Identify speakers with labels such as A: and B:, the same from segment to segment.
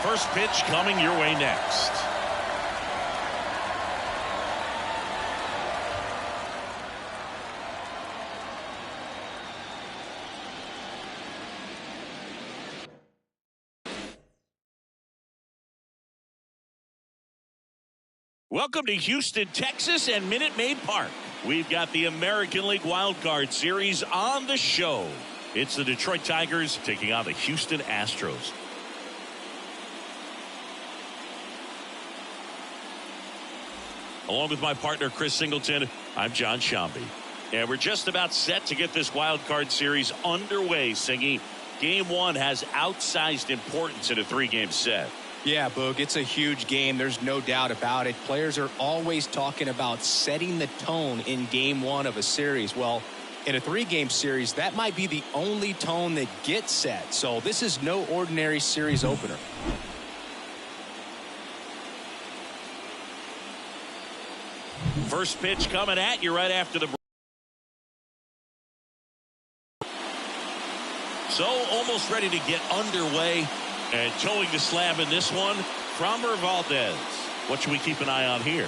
A: First pitch coming your way next. Welcome to Houston, Texas and Minute Maid Park. We've got the American League Wild Card Series on the show. It's the Detroit Tigers taking on the Houston Astros. Along with my partner, Chris Singleton, I'm John Shambi. And we're just about set to get this Wild Card Series underway, Singy. Game one has outsized importance in a three-game set.
B: Yeah, Boog, it's a huge game. There's no doubt about it. Players are always talking about setting the tone in game one of a series. Well, in a three-game series, that might be the only tone that gets set. So this is no ordinary series opener.
A: First pitch coming at you right after the break. So almost ready to get underway. And towing the slab in this one, Framber Valdez. What should we keep an eye on here?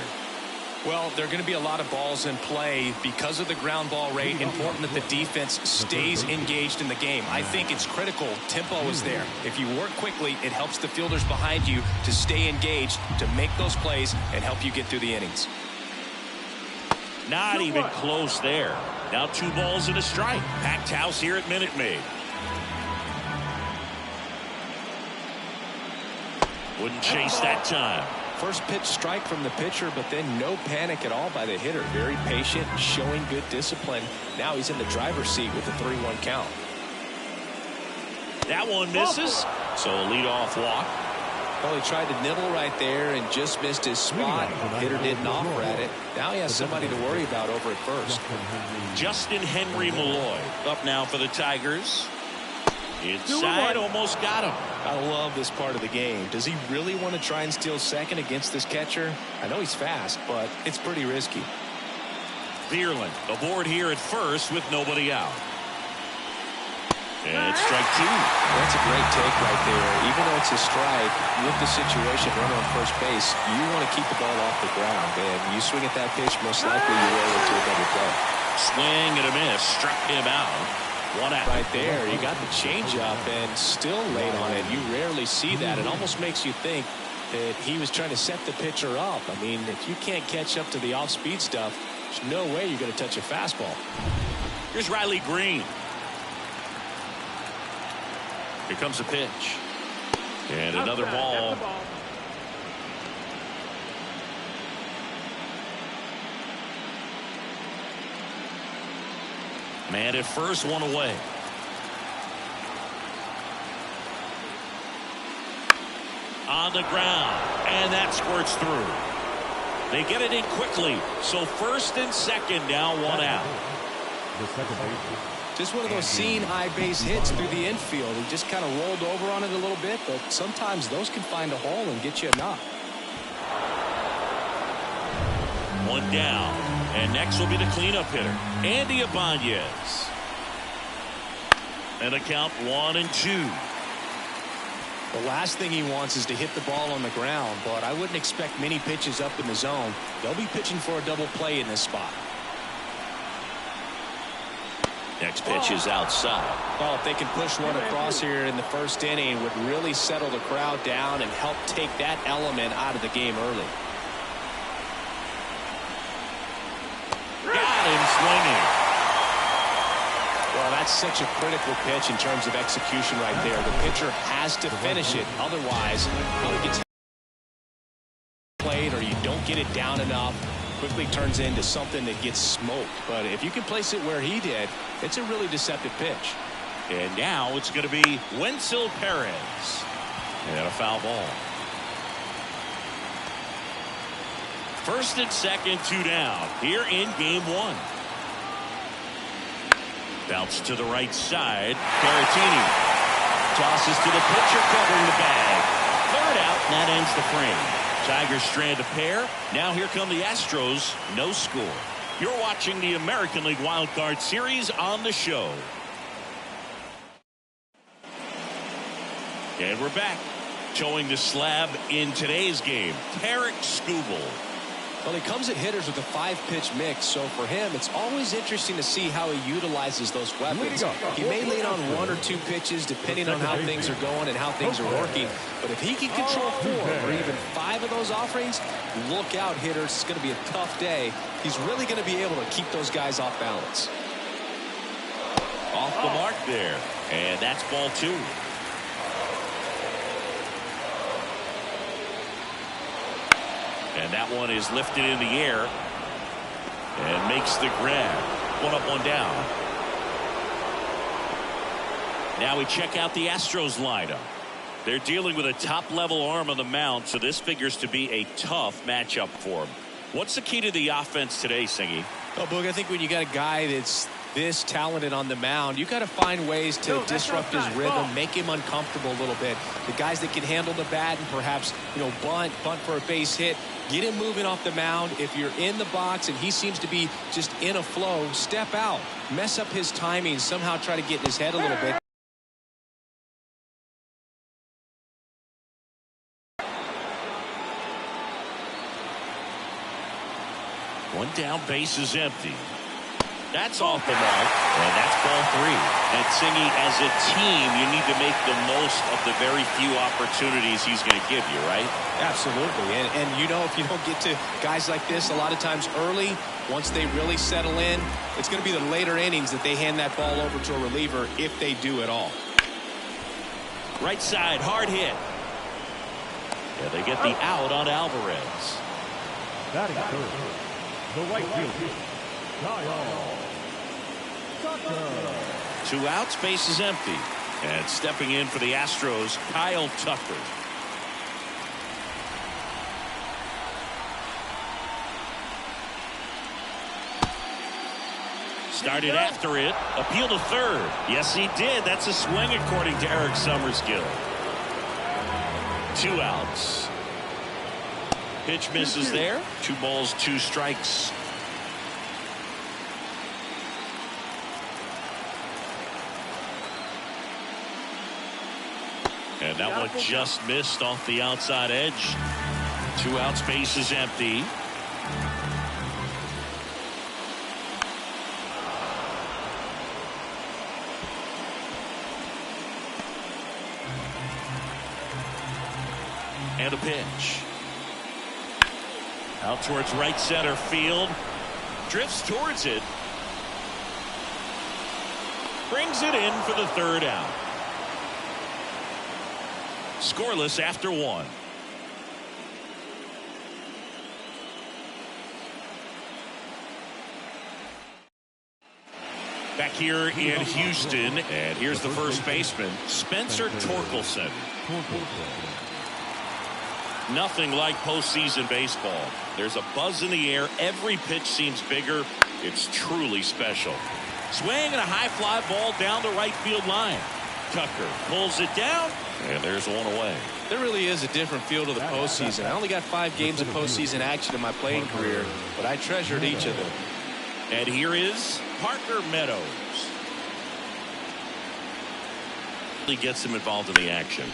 B: Well, there are going to be a lot of balls in play because of the ground ball rate. Important that the defense stays engaged in the game. I think it's critical. Tempo is there. If you work quickly, it helps the fielders behind you to stay engaged, to make those plays, and help you get through the innings.
A: Not even close there. Now 2 balls and a strike. Packed house here at Minute Maid. Wouldn't chase that time.
B: First pitch strike from the pitcher, but then no panic at all by the hitter. Very patient, showing good discipline. Now he's in the driver's seat with a 3-1 count.
A: That one misses. So a leadoff walk.
B: Well, he tried to nibble right there and just missed his spot. Hitter didn't offer at it. Now he has somebody to worry about over at first.
A: Justin Henry Malloy up now for the Tigers. Inside, almost got him.
B: I love this part of the game. Does he really want to try and steal second against this catcher? I know he's fast, but it's pretty risky.
A: Bierland aboard here at first with nobody out. And it's strike 2.
B: That's a great take right there. Even though it's a strike, with the situation, runner on first base, you want to keep the ball off the ground. And you swing at that pitch, most likely you roll into a double play.
A: Swing and a miss. Struck him out. 1 out.
B: Right there, he got the changeup and still laid on it. You rarely see that. It almost makes you think that he was trying to set the pitcher up. I mean, if you can't catch up to the off-speed stuff, there's no way you're going to touch a fastball.
A: Here's Riley Green. Here comes a pitch. And another ball. Man at first, 1 away. On the ground, and that squirts through. They get it in quickly, so first and second now 1 out.
B: Just one of those seeing high base hits through the infield. He just kind of rolled over on it a little bit, but sometimes those can find a hole and get you a knock.
A: 1 down. And next will be the cleanup hitter, Andy Ibanez. And a count 1-2.
B: The last thing he wants is to hit the ball on the ground, but I wouldn't expect many pitches up in the zone. They'll be pitching for a double play in this spot.
A: Next pitch is outside.
B: Well, if they can push one across here in the first inning, it would really settle the crowd down and help take that element out of the game early.
A: Got him swinging.
B: Well, that's such a critical pitch in terms of execution right there. The pitcher has to finish it. Otherwise, it gets played or you don't get it down enough. Quickly turns into something that gets smoked. But if you can place it where he did, it's a really deceptive pitch.
A: And now it's going to be Wenzel Perez. And a foul ball. First and second, 2 down here in game 1. Bounce to the right side. Caratini tosses to the pitcher, covering the bag. 3rd out, and that ends the frame. Tigers strand a pair. Now here come the Astros. No score. You're watching the American League Wild Card Series on the show. And we're back. Towing the slab in today's game, Tarek Skubal.
B: Well, he comes at hitters with a 5-pitch mix, so for him, it's always interesting to see how he utilizes those weapons. He may lean on 1 or 2 pitches depending on how things are going and how things are working, but if he can control 4 or even 5 of those offerings, look out, hitters. It's going to be a tough day. He's really going to be able to keep those guys off balance.
A: Off the mark there, and that's ball 2. And that one is lifted in the air and makes the grab. 1 up, 1 down. Now we check out the Astros lineup. They're dealing with a top-level arm on the mound, so this figures to be a tough matchup for them. What's the key to the offense today, Singy?
B: Well, Boog, I think when you got a guy that's this talented on the mound, you got to find ways to disrupt his rhythm, make him uncomfortable a little bit. The guys that can handle the bat and perhaps, bunt for a base hit, get him moving off the mound. If you're in the box and he seems to be just in a flow, step out, mess up his timing, somehow try to get in his head a little bit.
A: One down, base is empty. That's off the mark, and that's ball 3. And Singy, as a team, you need to make the most of the very few opportunities he's going to give you, right?
B: Absolutely. And if you don't get to guys like this a lot of times early, once they really settle in, it's going to be the later innings that they hand that ball over to a reliever if they do at all.
A: Right side, hard hit. Yeah, they get the out on Alvarez.
C: Batting third, the right fielder, Kyle.
A: 2 outs, base is empty. And stepping in for the Astros, Kyle Tucker. Started after it. Appeal to third. Yes, he did. That's a swing according to Eric Summerskill. 2 outs. Pitch misses there. 2 balls, 2 strikes. And that one just missed off the outside edge. 2 outs, base is empty. And a pitch. Out towards right center field. Drifts towards it. Brings it in for the 3rd out. Scoreless after 1. Back here in Houston, and here's the first baseman, Spencer Torkelson. Nothing like postseason baseball. There's a buzz in the air. Every pitch seems bigger. It's truly special. Swing and a high fly ball down the right field line. Tucker pulls it down, and there's one away.
B: There really is a different feel to the postseason. I only got 5 games of postseason action in my playing career, but I treasured each of them.
A: And here is Parker Meadows. He gets him involved in the action.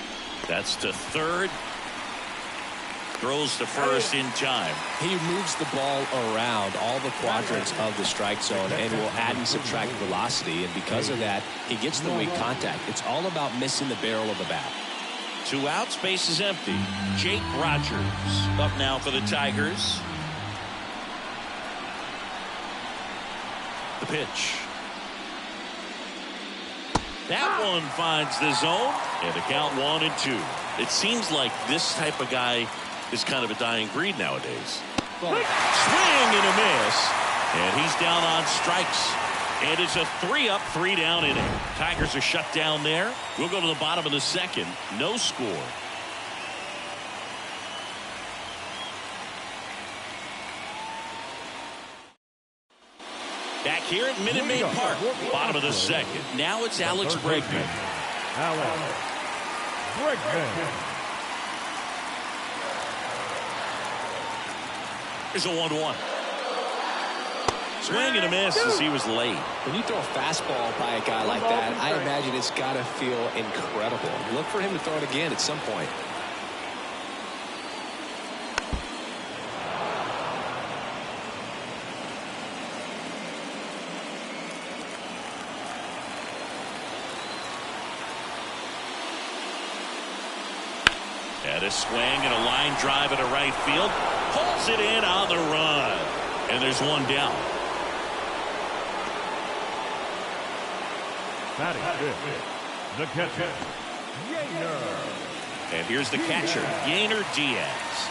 A: That's to third. Throws to first in time.
B: He moves the ball around all the quadrants of the strike zone and will add and subtract velocity. And because of that, he gets the weak contact. It's all about missing the barrel of the bat.
A: 2 outs, base is empty. Jake Rogers up now for the Tigers. The pitch. That one finds the zone, and the count 1-2. It seems like this type of guy is kind of a dying breed nowadays. Swing and a miss, and he's down on strikes. And it's a 3-up, 3-down inning. Tigers are shut down there. We'll go to the bottom of the 2nd. No score. Back here at Minute Maid Park, bottom of the 2nd. Now it's Alex Bregman.
C: Alex Bregman.
A: Here's a 1-1. Swing and a miss as he was late.
B: When you throw a fastball by a guy like that, I imagine it's got to feel incredible. Look for him to throw it again at some point.
A: And a swing and a line drive into right field. Pulls it in on the run. And there's one down.
C: Batting fifth, the catcher, Yainer.
A: And here's the catcher, Yainer Diaz.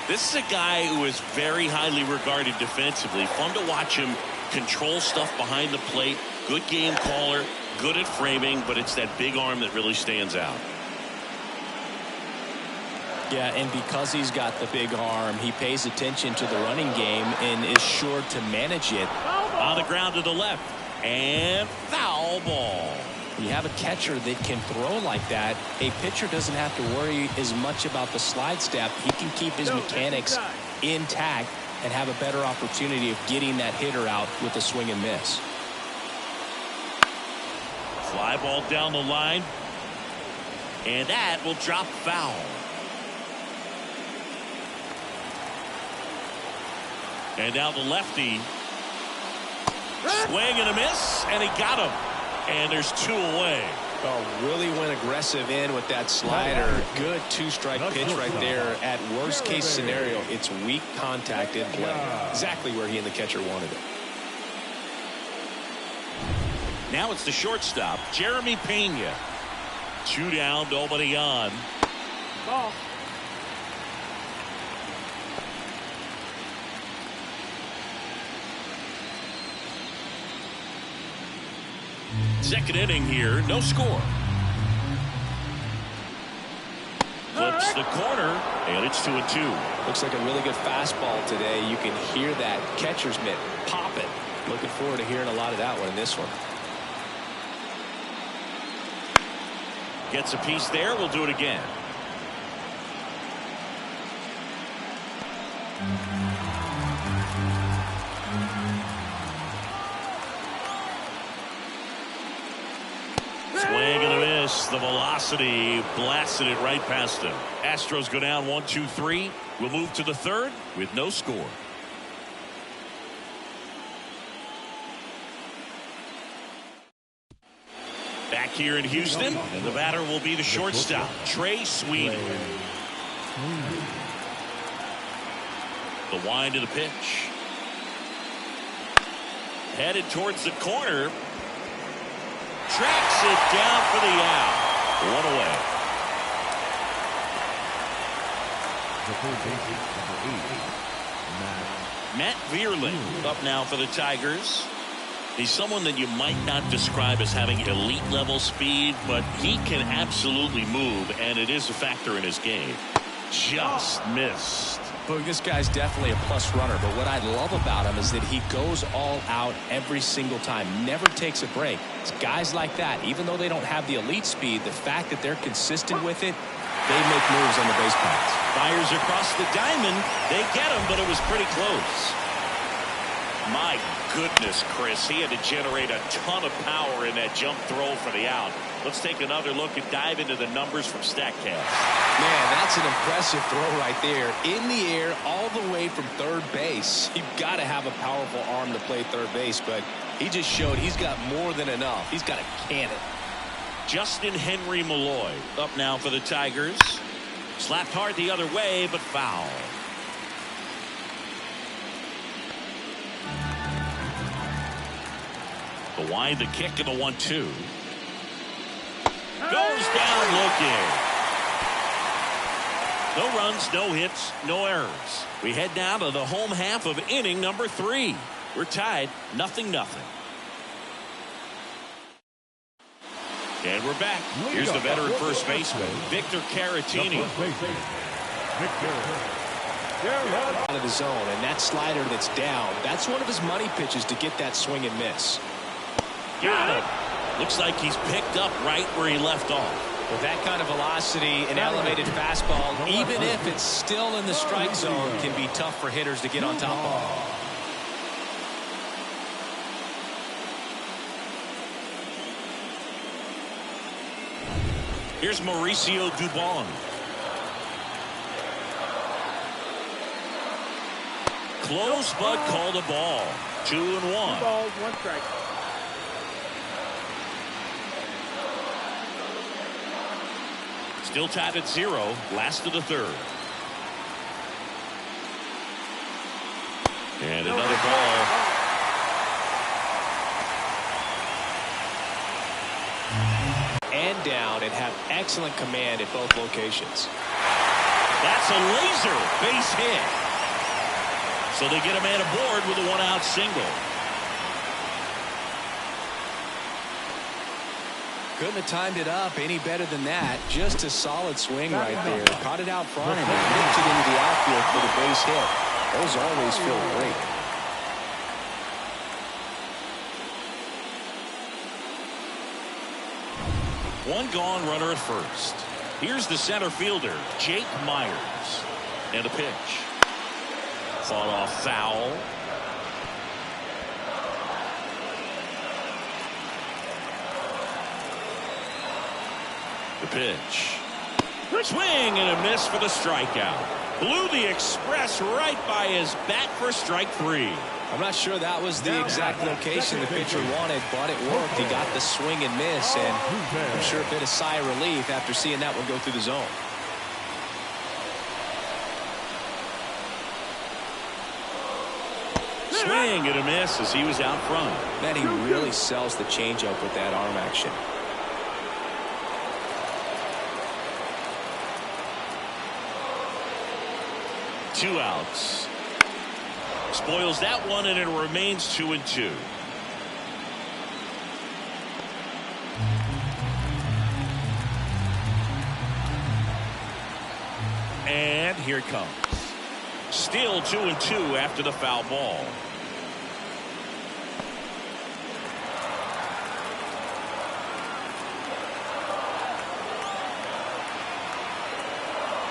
A: This is a guy who is very highly regarded defensively. Fun to watch him control stuff behind the plate. Good game caller, good at framing, but it's that big arm that really stands out.
B: Yeah, and because he's got the big arm, he pays attention to the running game and is sure to manage it.
A: On the ground to the left. And foul ball.
B: You have a catcher that can throw like that. A pitcher doesn't have to worry as much about the slide step. He can keep his mechanics intact and have a better opportunity of getting that hitter out with a swing and miss.
A: Fly ball down the line. And that will drop foul. And now the lefty. Swing and a miss, and he got him. And there's two away.
B: Oh, really went aggressive in with that slider. Good two-strike pitch right there. At worst case scenario, it's weak contact in play. Exactly where he and the catcher wanted it.
A: Now it's the shortstop, Jeremy Pena. 2 down, nobody on.
C: Ball.
A: Second inning here, no score. Flips the corner, and it's 2-2.
B: Looks like a really good fastball today. You can hear that catcher's mitt pop it. Looking forward to hearing a lot of that one in this one.
A: Gets a piece there. We'll do it again. Swing and a miss. The velocity blasted it right past him. Astros go down 1-2-3. We'll move to the third with no score. Back here in Houston, and the batter will be the shortstop, Trey Sweeney. The wind of the pitch. Headed towards the corner. Tracks it down for the out. One away. Matt Vierling up now for the Tigers. He's someone that you might not describe as having elite level speed, but he can absolutely move, and it is a factor in his game. Just missed.
B: But this guy's definitely a plus runner, but what I love about him is that he goes all out every single time, never takes a break. It's guys like that, even though they don't have the elite speed, the fact that they're consistent with it, they make moves on the base paths.
A: Fires across the diamond. They get him, but it was pretty close. My goodness, Chris, he had to generate a ton of power in that jump throw for the out. Let's take another look and dive into the numbers from StatCast.
B: Man, that's an impressive throw right there. In the air, all the way from third base. You've got to have a powerful arm to play third base, but he just showed he's got more than enough. He's got a cannon.
A: Justin Henry Malloy up now for the Tigers. Slapped hard the other way, but foul. The wind, the kick, and the 1-2. Goes down looking. No runs, no hits, no errors. We head down to the home half of inning number 3. We're tied 0-0. And we're back. Here's the veteran first baseman, Victor Caratini.
B: Out of the zone, and that slider that's down, that's one of his money pitches to get that swing and miss.
A: Got it. Looks like he's picked up right where he left off.
B: With that kind of velocity, an elevated fastball, even if it's still in the strike zone, can be tough for hitters to get on top of.
A: Here's Mauricio Dubon. Close, but called a ball. 2-1.
D: 2 balls, 1 strike.
A: Still tied at 0. Last of the third. And another ball.
B: And down, and have excellent command at both locations.
A: That's a laser base hit. So they get a man aboard with a one-out single.
B: Couldn't have timed it up any better than that. Just a solid swing right there. Caught it out front and ripped it into the outfield for the base hit. Those always feel great.
A: One gone, runner at first. Here's the center fielder, Jake Myers. And a pitch. Fought off foul. The pitch. Swing and a miss for the strikeout. Blew the express right by his bat for strike 3.
B: I'm not sure that was the exact location the pitcher wanted, but it worked. He got the swing and miss, and I'm sure a bit of sigh of relief after seeing that one go through the zone.
A: Swing and a miss as he was out front.
B: Man, he really sells the changeup with that arm action.
A: Two outs. Spoils that one, and it remains 2-2. And here it comes. Still 2-2 after the foul ball.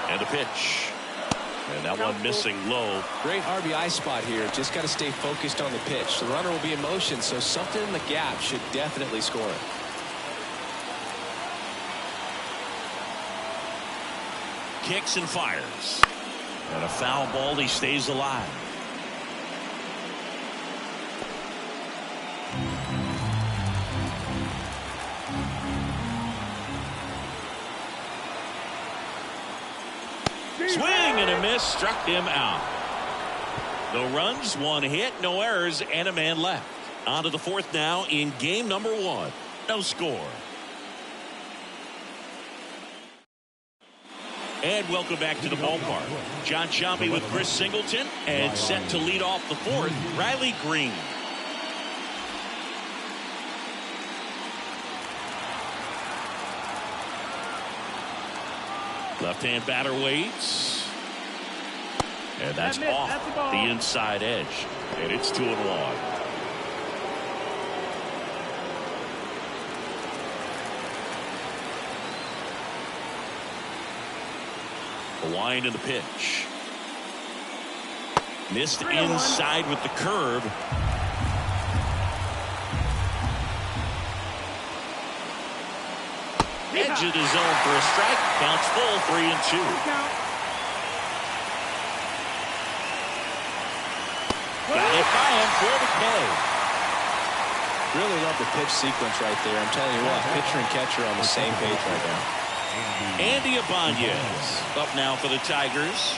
A: And the pitch. And that one missing low.
B: Great RBI spot here. Just got to stay focused on the pitch. The runner will be in motion, so something in the gap should definitely score it.
A: Kicks and fires. And a foul ball. He stays alive. Swing and a miss, struck him out. No runs, one hit, no errors, and a man left. On to the fourth now in game number 1. No score. And welcome back to the ballpark. John Chompy with Chris Singleton, and set to lead off the fourth, Riley Green. Left-hand batter waits. And that's off the inside edge. And it's 2-1. The wind and the pitch. Missed inside with the curve. Edge of the zone for a strike. Counts full, 3-2. Got it by him for the K.
B: Really love the pitch sequence right there. I'm telling you what, pitcher and catcher on the same page right now.
A: Andy Ibanez up now for the Tigers.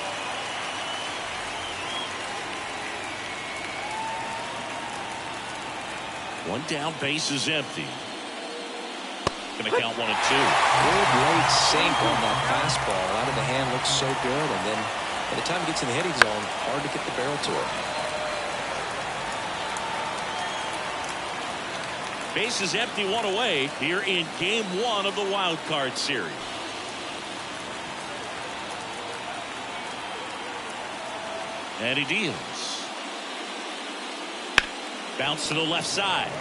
A: One down, base is empty. Going to count 1-2.
B: Good late sink on that fastball. Out of the hand looks so good, and then by the time it gets in the hitting zone, hard to get the barrel to it.
A: Base is empty, one away here in game 1 of the wild card series. And he deals. Bounce to the left side.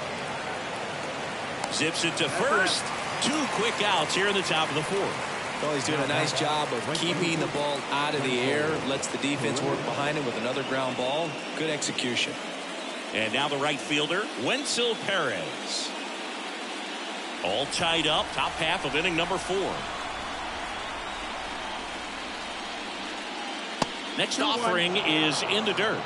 A: Zips it to first. 2 quick outs here in the top of the fourth.
B: Well, he's doing a nice job of keeping the ball out of the air. Lets the defense work behind him with another ground ball. Good execution.
A: And now the right fielder, Wenzel Perez. All tied up, top half of inning number 4. Next offering is in the dirt.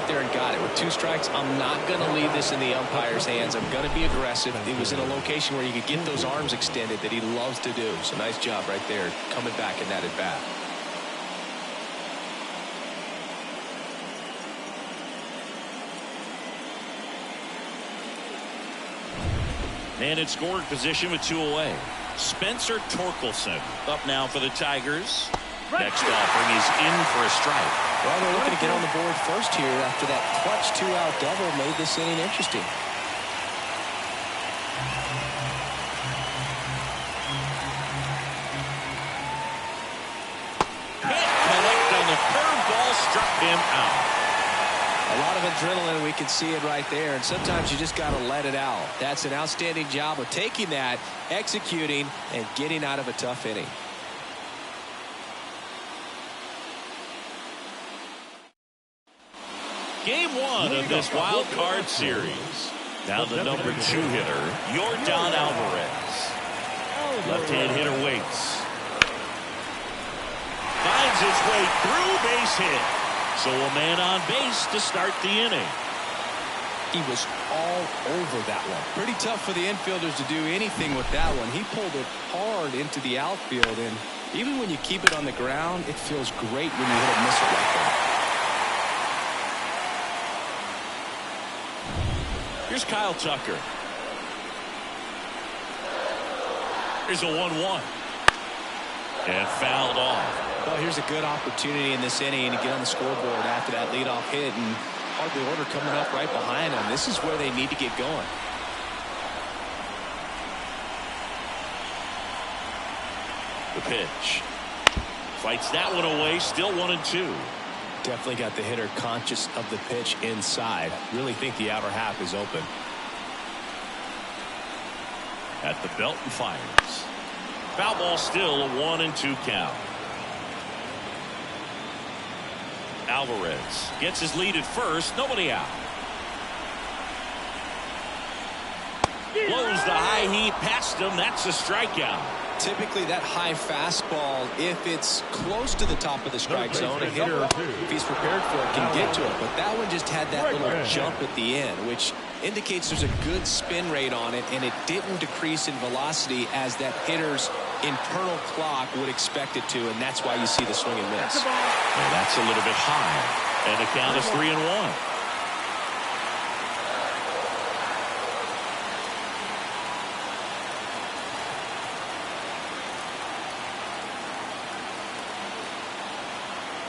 B: there and got it. With 2 strikes, I'm not going to leave this in the umpire's hands. I'm going to be aggressive. It was in a location where you could get those arms extended that he loves to do. So nice job right there, coming back in that at bat.
A: And in scoring position with 2 away. Spencer Torkelson up now for the Tigers. Next offering is in for a strike.
B: Well, they're looking to get on the board first here after that clutch 2-out double made this inning interesting.
A: Can't connect on the curveball, struck him out.
B: A lot of adrenaline, we can see it right there, and sometimes you just got to let it out. That's an outstanding job of taking that, executing, and getting out of a tough inning.
A: Game 1 of this wild card series. Now the number 2 hitter, Yordan Alvarez. Left-hand hitter waits. Finds his way through, base hit. So a man on base to start the inning.
B: He was all over that one. Pretty tough for the infielders to do anything with that one. He pulled it hard into the outfield, and even when you keep it on the ground, it feels great when you hit a missile like that.
A: Here's Kyle Tucker. Here's a 1-1. And fouled off.
B: Well, here's a good opportunity in this inning to get on the scoreboard after that leadoff hit, and hardly order coming up right behind them. This is where they need to get going.
A: The pitch. Fights that one away. Still 1-2.
B: Definitely got the hitter conscious of the pitch inside. Really think the outer half is open.
A: At the belt and fires. Foul ball, still a 1-2 count. Alvarez gets his lead at first. Nobody out. Blows the high heat past him. That's a strikeout.
B: Typically that high fastball, if it's close to the top of the strike zone, a hitter, if he's prepared for it, can get to it. But that one just had that little jump at the end, which indicates there's a good spin rate on it, and it didn't decrease in velocity as that hitter's internal clock would expect it to, and that's why you see the swing and miss.
A: Well, that's a little bit high. And the count is 3-1.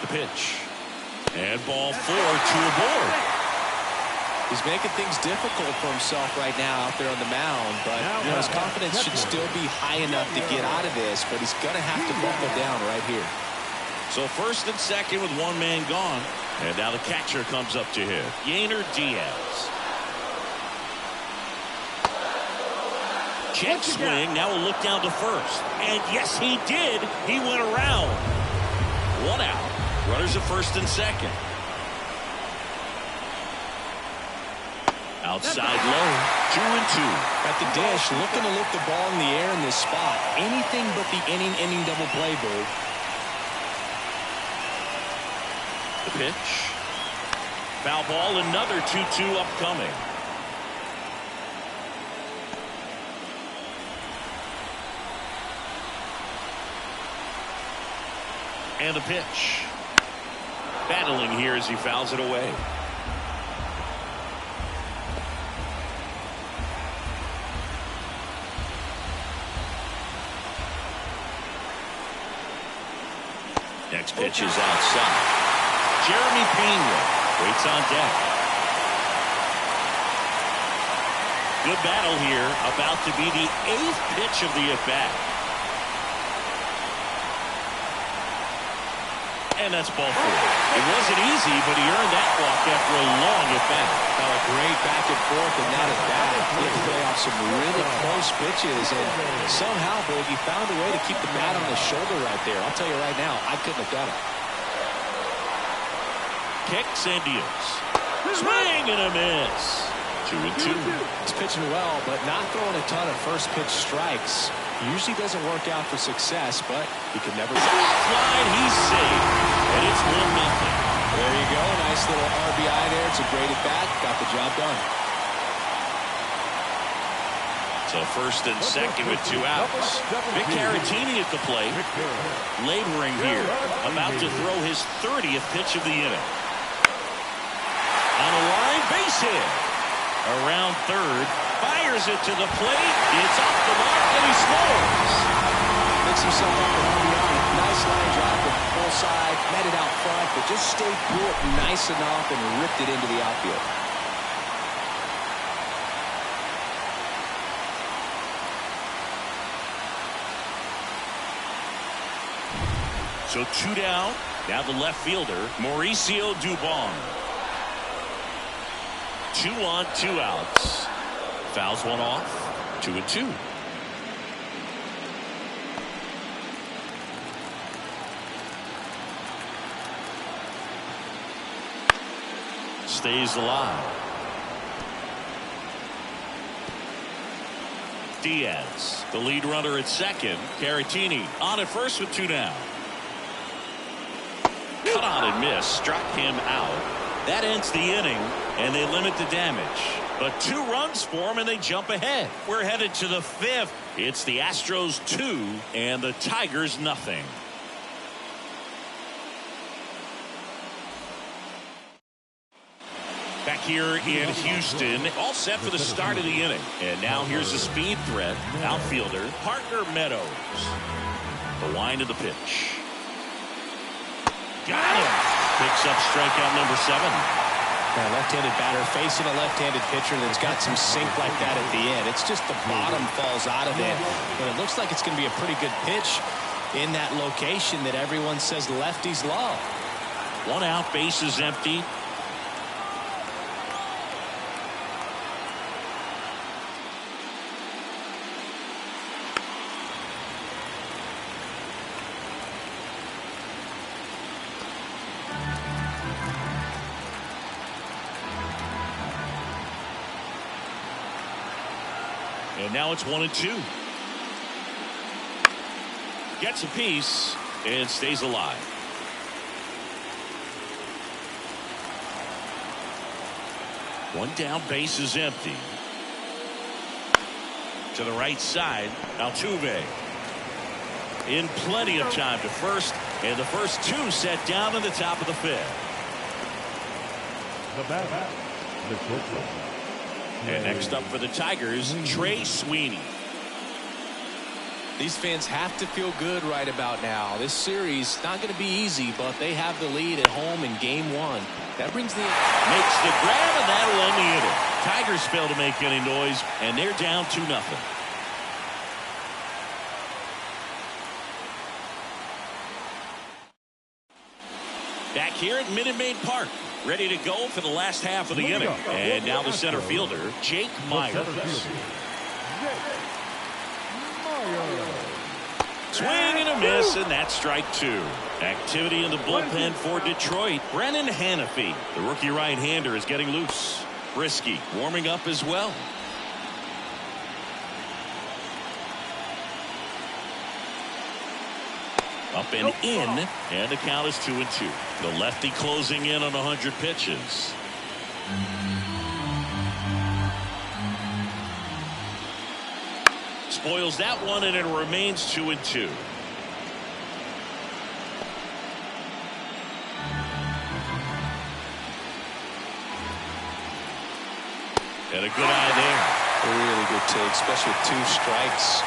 A: The pitch. And ball 4, 2 aboard.
B: He's making things difficult for himself right now out there on the mound, but you know, his confidence should still be high enough to get out of this, but he's going to have to buckle down right here.
A: So first and second with 1 man gone. And now the catcher comes up to hit. Yainer Diaz. Check swing. Now we'll look down to first. And yes, he did. He went around. 1 out. Runners at first and second. Outside low. 2-2.
B: At the dish, looking to lift the ball in the air in this spot. Anything but the inning double play, Bird.
A: The pitch. Foul ball, another 2-2 upcoming. And the pitch. Battling here as he fouls it away. Next pitch is outside. Jeremy Pena waits on deck. Good battle here. About to be the 8th pitch of the at-bat. And that's ball 4. It wasn't easy, but he earned that walk after a long at-bat.
B: Oh, a great back and forth in that at-bat. He play off some really close pitches, and somehow, Big, he found a way to keep the bat on his shoulder right there. I'll tell you right now, I couldn't have done it.
A: Kicks and deals. Swing and a miss. 2-2.
B: He's pitching well, but not throwing a ton of first pitch strikes. Usually doesn't work out for success, but he can never.
A: Line, he's safe, and it's 1-0.
B: There you go. Nice little RBI there. It's a great at bat. Got the job done.
A: So first and second with 2 outs. Vic Caratini at the plate. Laboring here. About to throw his 30th pitch of the inning. On a line, base hit. Around third. Fires it to the plate. It's off the mark and he scores.
B: Picks himself up an RBI. Nice line drive to the full side. Met it out front, but just stayed through it nice enough and ripped it into the outfield.
A: So 2 down. Now the left fielder, Mauricio Dubon. 2 on, 2 outs. Fouls one off. 2-2. Stays alive. Diaz, the lead runner at second. Caratini on at first with 2 down. Cut on and miss. Struck him out. That ends the inning, and they limit the damage. But 2 runs for him, and they jump ahead. We're headed to the 5th. It's the Astros 2 and the Tigers nothing. Back here in Houston, all set for the start of the inning. And now here's the speed threat. Outfielder Parker Meadows. The wind of the pitch. Got him. Picks up strikeout number 7.
B: A left-handed batter facing a left-handed pitcher that's got some sink like that at the end. It's just the bottom falls out of it. But it looks like it's going to be a pretty good pitch in that location that everyone says lefties love.
A: 1 out, base is empty. And now it's 1-2. Gets a piece and stays alive. One down, base is empty. To the right side, Altuve. In plenty of time to first, and the first 2 set down in the top of the 5th.
C: The batter, the shortstop.
A: And next up for the Tigers, Trey Sweeney.
B: These fans have to feel good right about now. This series not going to be easy, but they have the lead at home in game 1. That brings the
A: makes the grab, and that'll end the inning. Tigers fail to make any noise, and they're down 2-0. Back here at Minute Maid Park, ready to go for the last half of the inning. And now the center fielder, Jake Myers. Swing and a miss, and that's strike 2. Activity in the bullpen for Detroit. Brennan Hanafy, the rookie right-hander, is getting loose. Brisky warming up as well. Up and in, and the count is 2-2. The lefty closing in on 100 pitches. Spoils that one, and it remains 2-2. And a good eye there.
B: A really good take, especially with 2 strikes.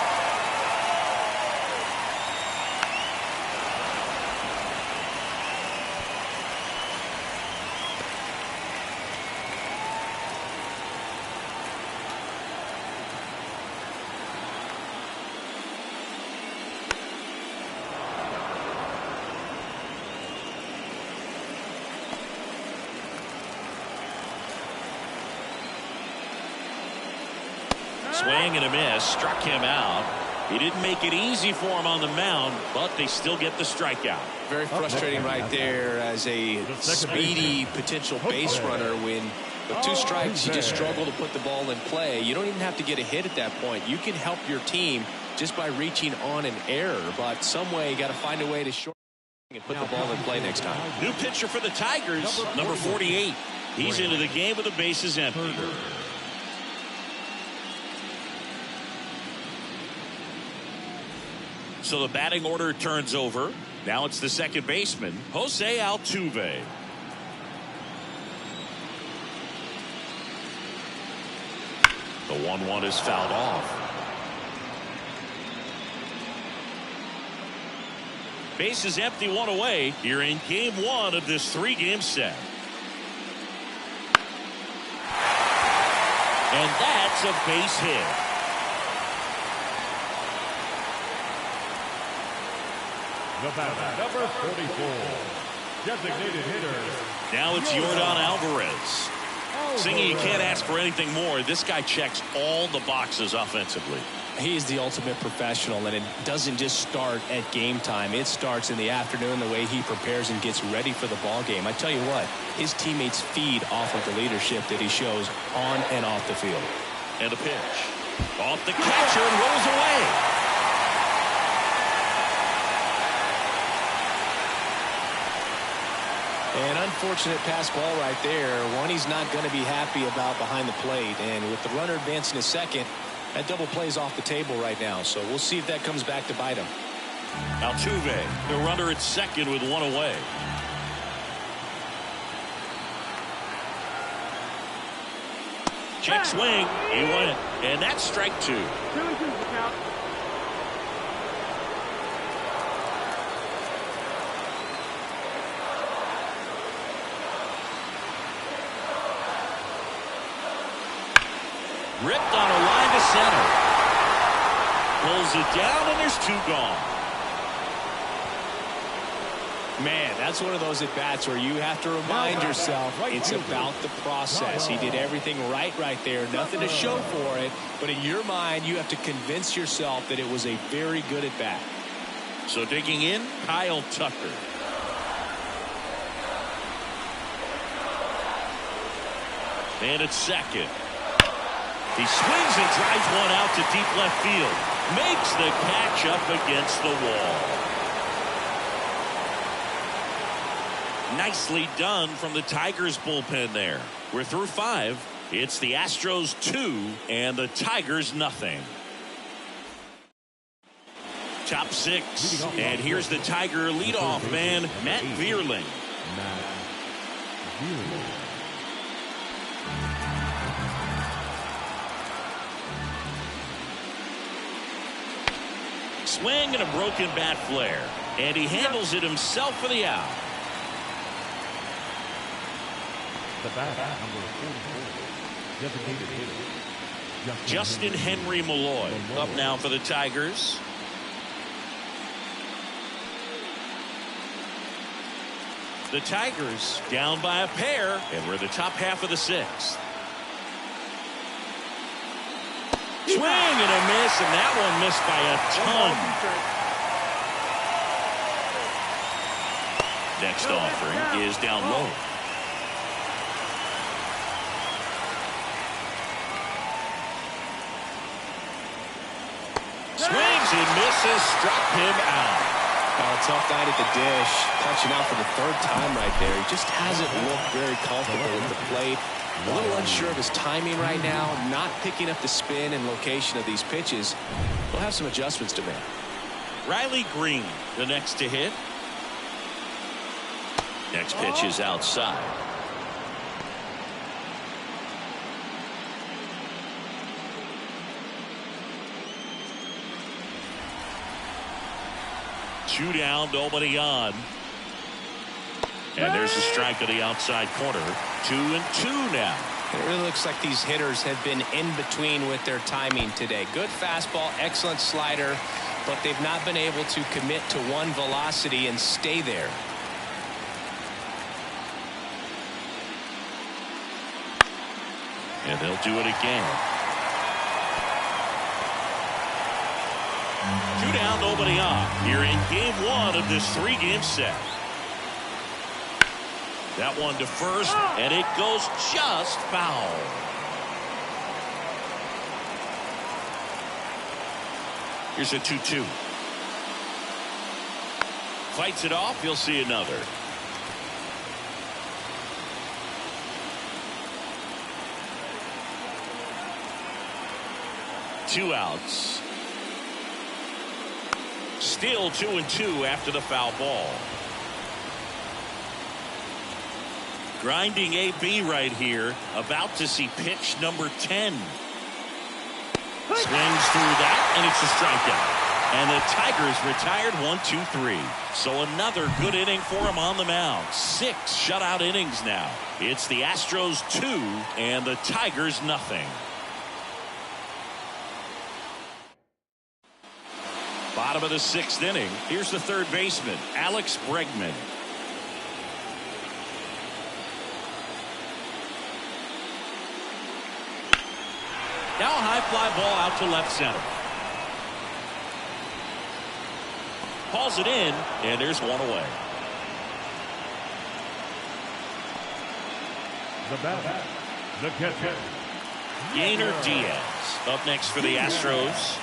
A: Swing and a miss, struck him out. He didn't make it easy for him on the mound, but they still get the strikeout.
B: Very frustrating right there as a speedy potential base runner. When with 2 strikes, you just struggle to put the ball in play. You don't even have to get a hit at that point. You can help your team just by reaching on an error, but some way you got to find a way to short And put the ball in play next time.
A: New pitcher for the Tigers, number 48. He's into the game with the bases empty. So the batting order turns over. Now it's the second baseman, Jose Altuve. The 1-1 is fouled off. Bases empty, one away here in game one of this 3-game set. And that's a base hit.
C: The batter, number 44, designated hitter.
A: Now it's Yordan Alvarez. Singing, you can't ask for anything more. This guy checks all the boxes offensively.
B: He is the ultimate professional, and it doesn't just start at game time. It starts in the afternoon, the way he prepares and gets ready for the ball game. I tell you what, his teammates feed off of the leadership that he shows on and off the field.
A: And a pitch. Off the catcher and rolls away.
B: An unfortunate pass ball right there. One he's not going to be happy about behind the plate. And with the runner advancing to second, that double plays off the table right now. So we'll see if that comes back to bite him.
A: Altuve, the runner at second with one away. Check swing. He went. And that's strike two. Ripped on a line to center. Pulls it down, and there's two gone.
B: Man, that's one of those at-bats where you have to remind yourself it's about the process. He did everything right there. Nothing to show for it. But in your mind, you have to convince yourself that it was a very good at-bat.
A: So digging in, Kyle Tucker. And at second. He swings and drives one out to deep left field. Makes the catch up against the wall. Nicely done from the Tigers bullpen there. We're through 5. It's the Astros 2 and the Tigers nothing. Top 6. And here's the Tiger leadoff man, Matt Vierling. Swing and a broken bat flare. And he handles it himself for the out.
C: The batter, number 44, designated hitter.
A: Justin Henry Malloy up now for the Tigers. The Tigers down by a pair, and we're the top half of the 6th. Swing and a miss, and that one missed by a ton. Next offering is down low. Swings and misses, struck him out.
B: Oh, tough night at the dish. Punching out for the 3rd time right there. He just hasn't looked very comfortable with the plate. A little unsure of his timing right now. Not picking up the spin and location of these pitches. We'll have some adjustments to make.
A: Riley Green, the next to hit. Next pitch is outside. Two down, nobody on. And there's a strike to the outside corner. 2-2 now.
B: It really looks like these hitters have been in between with their timing today. Good fastball, excellent slider, but they've not been able to commit to one velocity and stay there.
A: And they'll do it again. 2 down, nobody on. Here in game 1 of this 3-game set. That one to first, and it goes just foul. Here's a 2-2. Fights it off. He'll see another. Two outs. Still 2-2 after the foul ball. Grinding AB right here. About to see pitch number 10. Swings through that, and it's a strikeout. And the Tigers retired 1-2-3. So another good inning for him on the mound. 6 shutout innings now. It's the Astros 2 and the Tigers nothing. Bottom of the 6th inning. Here's the third baseman, Alex Bregman. Now a high fly ball out to left center. Hauls it in, and there's one away.
C: The batter, the catcher,
A: Yainer Diaz up next for the Astros.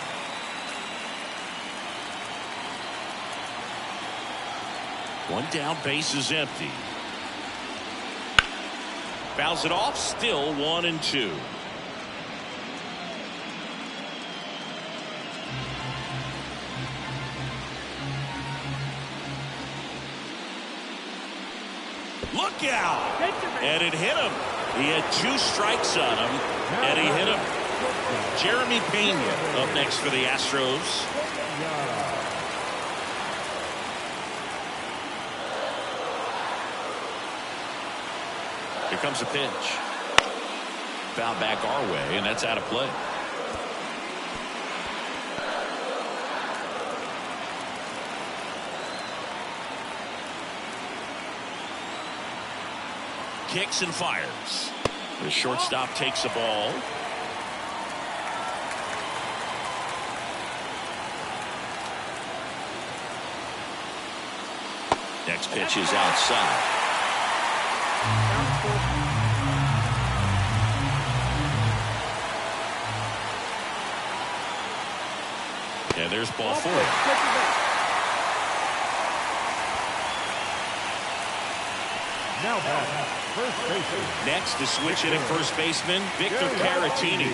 A: One down, base is empty. Fouls it off, still 1-2. Look out! And it hit him. He had 2 strikes on him, and he hit him. Jeremy Pena up next for the Astros. Here comes a pitch. Foul back our way, and that's out of play. Kicks and fires. The shortstop takes the ball. Next pitch is outside. And there's ball 4.
C: now back, first baseman.
A: Next to switch hitting first baseman, Victor Caratini.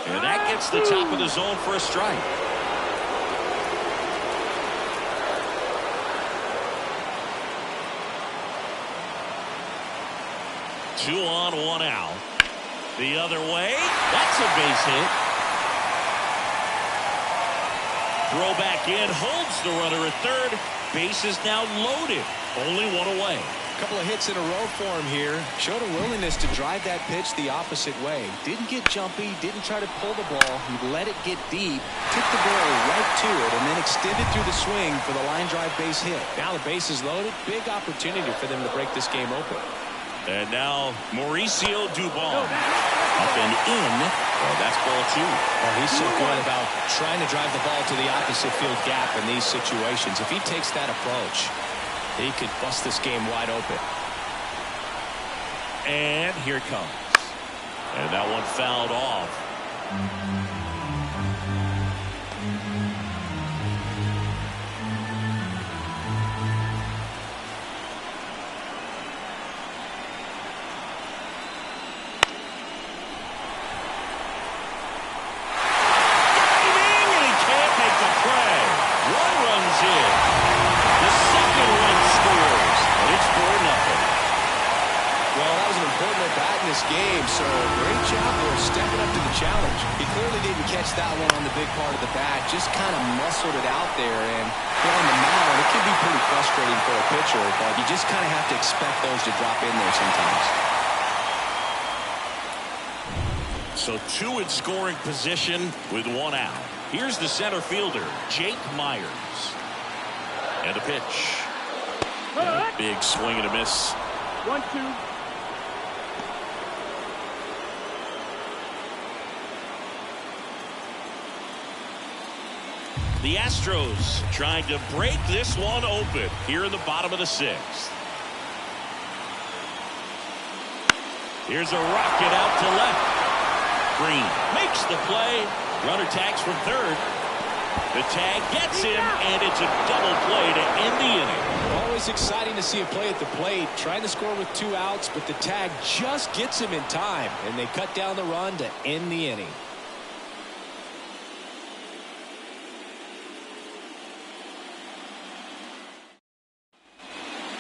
A: And that gets the top of the zone for a strike. Two on, one out. The other way. That's a base hit. Throw back in, holds the runner at third. Base is now loaded. Only one away.
B: A couple of hits in a row for him here. Showed a willingness to drive that pitch the opposite way. Didn't get jumpy, didn't try to pull the ball. He let it get deep, took the ball right to it, and then extended through the swing for the line drive base hit. Now the base is loaded. Big opportunity for them to break this game open.
A: And now Mauricio Dubon up and in. Well, that's ball two.
B: Well, he's so good about trying to drive the ball to the opposite field gap in these situations. If he takes that approach, he could bust this game wide open.
A: And here it comes. And that one fouled off.
B: Game, so great job for stepping up to the challenge. He clearly didn't catch that one on the big part of the bat, just kind of muscled it out there, and on the mound it can be pretty frustrating for a pitcher, but you just kind of have to expect those to drop in there sometimes.
A: So two in scoring position with one out. Here's the center fielder, Jake Myers. And a pitch. And a big swing and a miss.
D: 1-2.
A: The Astros trying to break this one open here in the bottom of the sixth. Here's a rocket out to left. Green makes the play. Runner tags from third. The tag gets him, and it's a double play to end the inning.
B: Always exciting to see a play at the plate. Trying to score with 2 outs, but the tag just gets him in time, and they cut down the run to end the inning.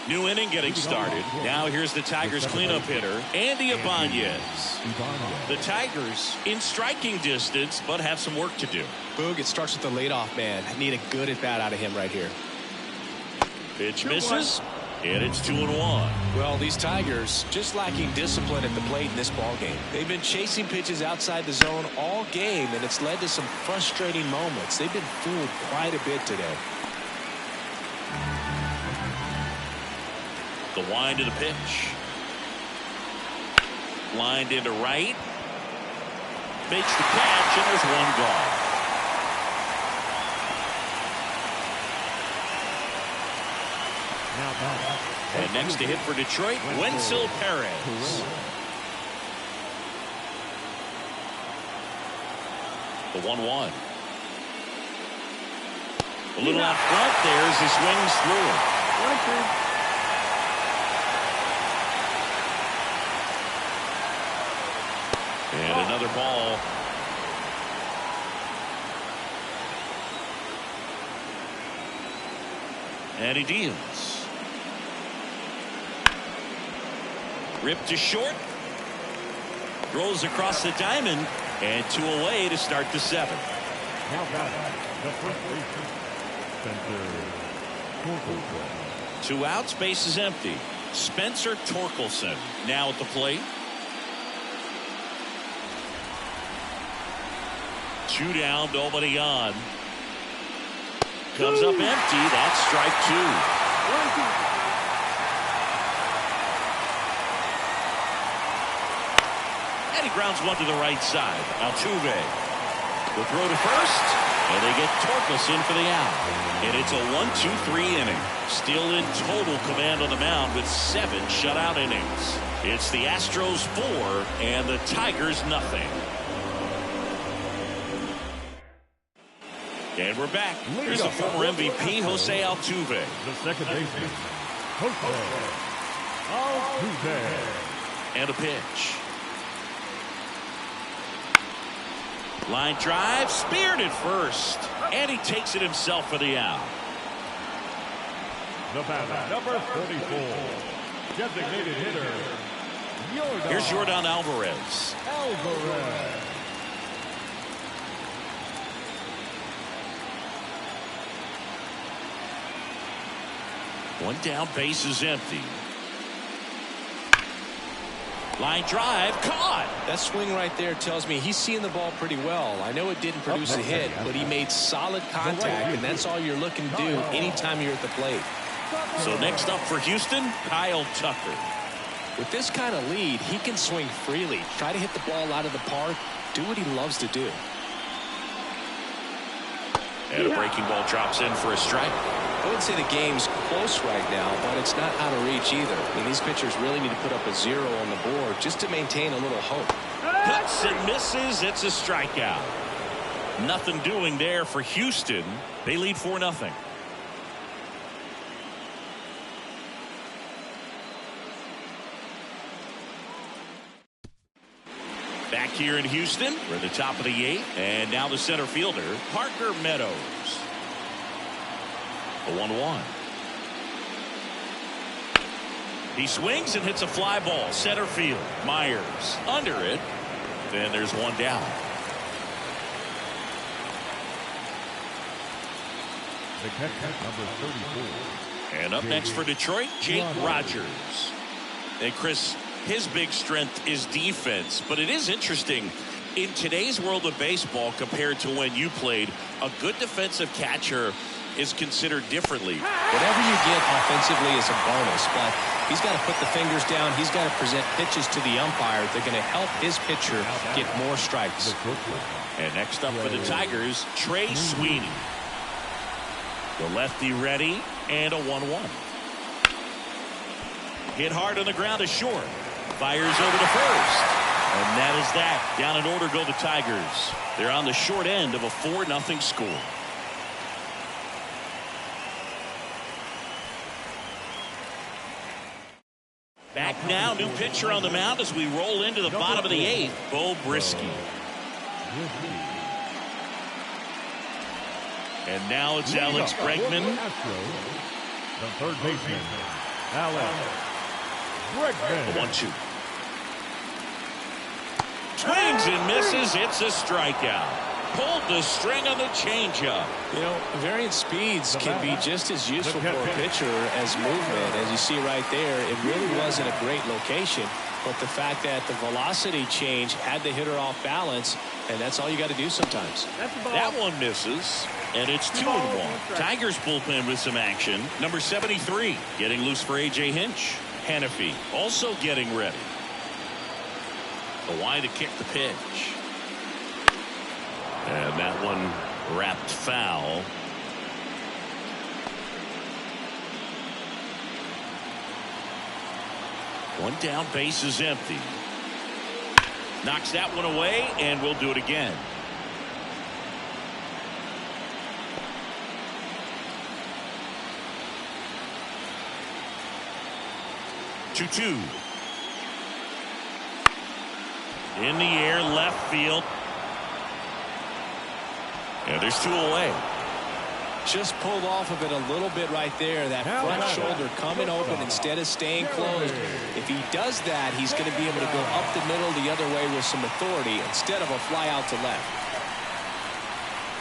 A: New inning getting started. Now here's the Tigers cleanup hitter, Andy Ibanez. The Tigers in striking distance, but have some work to do.
B: Boog, it starts with the leadoff man. Need a good at bat out of him right here.
A: Pitch misses, and it's 2-1.
B: Well, these Tigers just lacking discipline at the plate in this ball game. They've been chasing pitches outside the zone all game, and it's led to some frustrating moments. They've been fooled quite a bit today.
A: The wind of the pitch. Lined into right. Makes the catch, and there's one gone. And next to hit for Detroit, Wenzel Perez. The 1-1. A little out front there as he swings through it. And another ball. And he deals. Ripped to short. Throws across the diamond. And 2 away to start the 7th.
C: Now back, the first baseman, Spencer Torkelson.
A: 2 outs, base is empty. Spencer Torkelson now at the plate. 2 down, nobody on. Comes up empty. That's strike 2. And he grounds one to the right side. Altuve. The throw to first. And they get Torkelson for the out. And it's a 1-2-3 inning. Still in total command on the mound with 7 shutout innings. It's the Astros 4 and the Tigers nothing. And we're back. Here's the former MVP, Jose Altuve.
C: The second baseman, Jose Altuve.
A: And a pitch. Line drive, speared at first. And he takes it himself for the out.
C: The batter, number 44, designated hitter,
A: Here's Yordan Alvarez. One down, base is empty. Line drive, caught.
B: That swing right there tells me he's seeing the ball pretty well. I know it didn't produce a hit, but he made solid contact, and that's all you're looking to do anytime you're at the plate.
A: So next up for Houston, Kyle Tucker.
B: With this kind of lead, he can swing freely, try to hit the ball out of the park, do what he loves to do.
A: And a breaking ball drops in for a strike.
B: I wouldn't say the game's close right now, but it's not out of reach either. I mean, these pitchers really need to put up a 0 on the board just to maintain a little hope.
A: Cuts and misses. It's a strikeout. Nothing doing there for Houston. They lead 4-0. Back here in Houston, we're at the top of the 8th, and now the center fielder, Parker Meadows. A 1-1. He swings and hits a fly ball, center field. Myers under it. Then there's one down.
C: The catcher, number 34.
A: And up next for Detroit, Jake Rogers. And Chris, his big strength is defense, but it is interesting in today's world of baseball compared to when you played. A good defensive catcher is considered differently.
B: Whatever you get offensively is a bonus, but he's got to put the fingers down. He's got to present pitches to the umpire. They're going to help his pitcher get more strikes.
A: And next up for the Tigers, Trey Sweeney. The lefty ready, and a 1-1. Hit hard on the ground to short. Fires over to first. And that is that. Down in order go the Tigers. They're on the short end of a 4-0 score. Back now, new pitcher on the mound as we roll into the bottom of the 8th, Bo Brisky. And now it's Alex Bregman.
C: The third baseman, Alex Bregman.
A: The 1-2. Swings and misses. It's a strikeout. Pulled the string on the changeup.
B: You know, variant speeds can be just as useful for a pitcher as movement. As you see right there, it really wasn't a great location, but the fact that the velocity change had the hitter off balance, and that's all you got to do sometimes.
A: That one misses, and it's 2-1. Tigers bullpen with some action. Number 73 getting loose for A.J. Hinch. Hannafy also getting ready. Kawhi to kick the pitch. And that one wrapped foul. One down, base is empty. Knocks that one away, and we'll do it again. Two. In the air, left field. And there's 2 away.
B: Just pulled off of it a little bit right there. That front shoulder coming open instead of staying closed. If he does that, he's going to be able to go up the middle the other way with some authority instead of a fly out to left.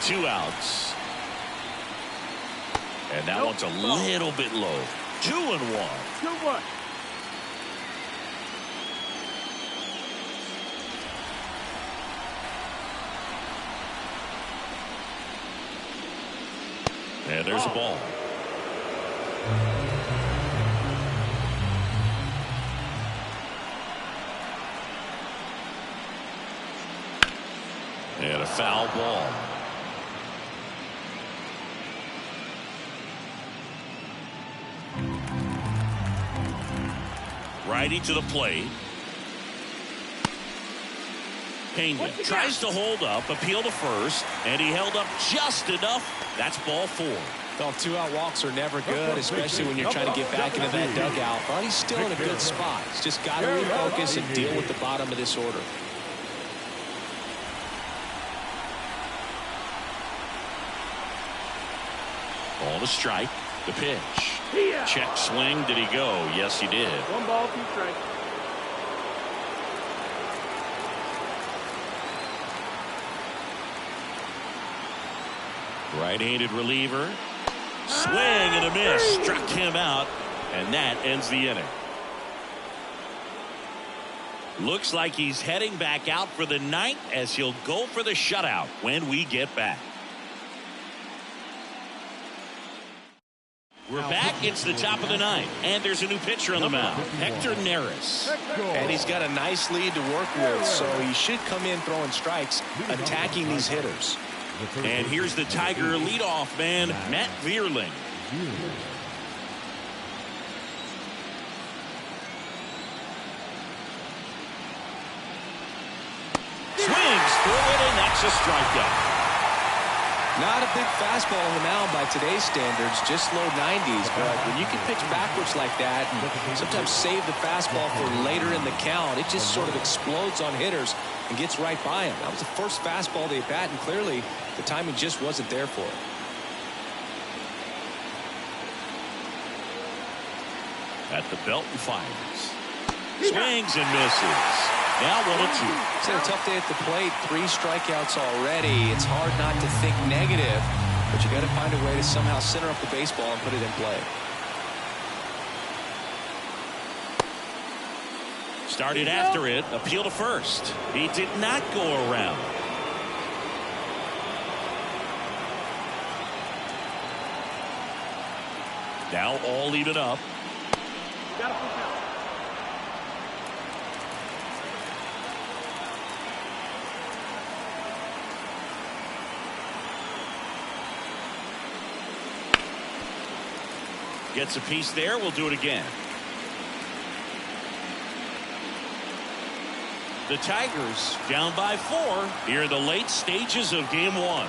A: 2 outs. And that one's a little bit low. 2-1.
C: 2-1.
A: And there's a ball. And a foul ball. Righty to the plate. Pena tries to hold up, appeal to first, and he held up just enough. That's ball 4.
B: Well, 2-out walks are never good, especially when you're trying to get back into that dugout. But he's still in a good spot. He's just got to refocus and deal with the bottom of this order.
A: Ball to strike. The pitch. Check swing. Did he go? Yes, he did.
D: 1 ball, 2 strikes.
A: Right-handed reliever. Swing and a miss. Struck him out. And that ends the inning. Looks like he's heading back out for the 9th as he'll go for the shutout when we get back. We're back. It's the top of the 9th. And there's a new pitcher on the mound. Hector Neris.
B: And he's got a nice lead to work with, so he should come in throwing strikes, attacking these hitters.
A: And here's the Tiger leadoff man, Matt Vierling. Swings through it, and that's a strikeout.
B: Not a big fastball on the mound by today's standards, just low 90s. But when you can pitch backwards like that and sometimes save the fastball for later in the count, it just sort of explodes on hitters and gets right by him. That was the first fastball they bat, and clearly the timing just wasn't there for it.
A: At the belt and fires. Swings and misses. Now 1-2.
B: It's had a tough day at the plate. 3 strikeouts already. It's hard not to think negative, but you got to find a way to somehow center up the baseball and put it in play.
A: Started after it. Appeal to first. He did not go around. Now all even up.
D: Got to push out.
A: Gets a piece there. We'll do it again. The Tigers down by 4 here in the late stages of game 1.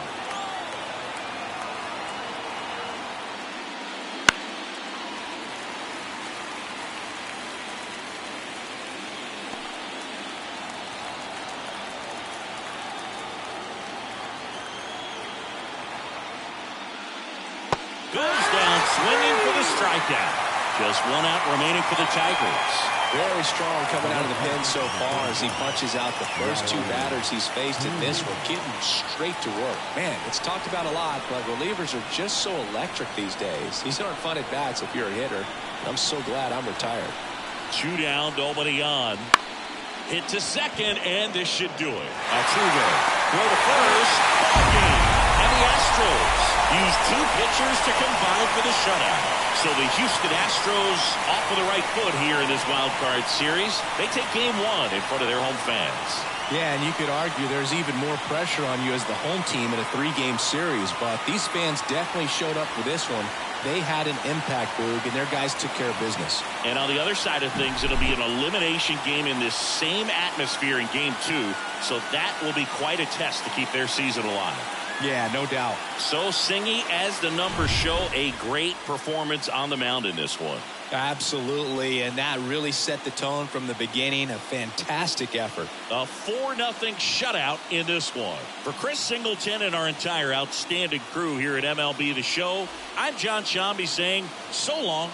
A: Goes down swinging for the strikeout. Just 1 out remaining for the Tigers.
B: Very strong coming out of the pen so far as he punches out the first 2 batters he's faced in this one, getting straight to work. Man, it's talked about a lot, but relievers are just so electric these days. These aren't fun at bats if you're a hitter. I'm so glad I'm retired.
A: 2 down, nobody on. Hit to second, and this should do it. Altuve, throw to first, ball game. And the Astros use 2 pitchers to combine for the shutout. So the Houston Astros off with the right foot here in this wild card series. They take game 1 in front of their home fans.
B: Yeah, and you could argue there's even more pressure on you as the home team in a 3-game series, but these fans definitely showed up for this one. They had an impact, Boog, and their guys took care of business.
A: And on the other side of things, it'll be an elimination game in this same atmosphere in game 2, so that will be quite a test to keep their season alive.
B: Yeah, no doubt.
A: So Singy, as the numbers show, a great performance on the mound in this one.
B: Absolutely, and that really set the tone from the beginning. A fantastic effort.
A: A 4-0 shutout in this one. For Chris Singleton and our entire outstanding crew here at MLB The Show, I'm John Shambi saying so long.